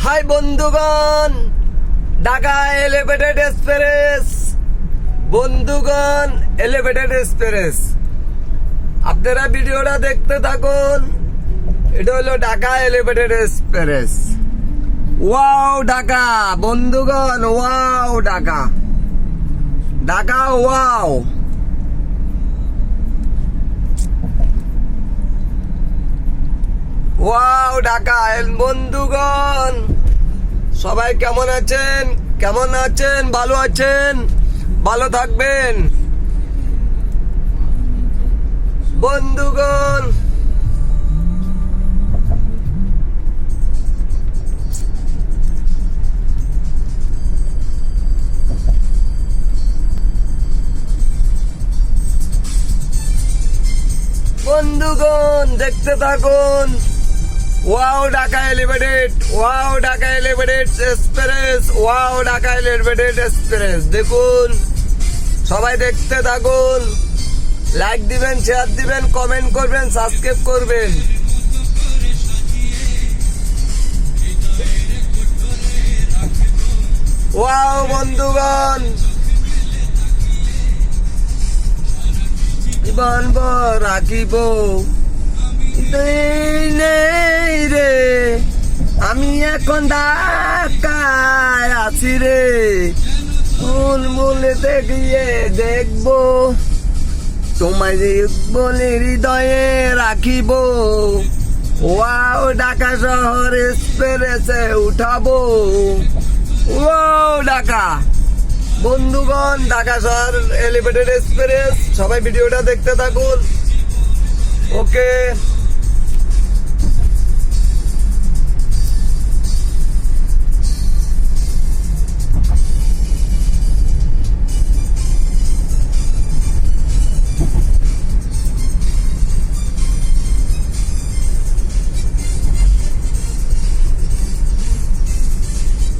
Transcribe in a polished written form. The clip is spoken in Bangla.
হাই বন্ধুগণ, ঢাকা এলিভেটেড এক্সপ্রেস। বন্ধুগণ, এলিভেটেড এক্সপ্রেস, আপনারা ভিডিওটা দেখতে থাকুন। এটা হলো Dhaka elevated express. Wow Dhaka বন্ধুগণ, wow Dhaka, Dhaka wow. Wow Dhaka. বন্ধুগণ সবাই কেমন আছেন? কেমন আছেন? ভালো আছেন? ভালো থাকবেন বন্ধুগণ। বন্ধুগণ দেখতে থাকুন। Wow Dhaka elevated, wow Dhaka elevated express, wow Dhaka elevated express. দেখুন, সবাই দেখতে থাকুন। লাইক দিবেন, শেয়ার দিবেন, কমেন্ট করবেন, সাবস্ক্রাইব করবেন। ওয়াও বন্ধুগণ, জীবন ভর রাখিব নেই রে, আমি এখন ঢাকায় আছি রে, মূল মূলে দেখিয়ে দেখবো, তোমায় বলে হৃদয়ে রাখিব। ওয়াও ঢাকা শহর এক্সপ্রেসে উঠাবো। ওয়াও ঢাকা বন্ধুগণ, ঢাকা শহর এলিভেটেড এক্সপ্রেস। সবাই ভিডিওটা দেখতে থাকুন। ওকে।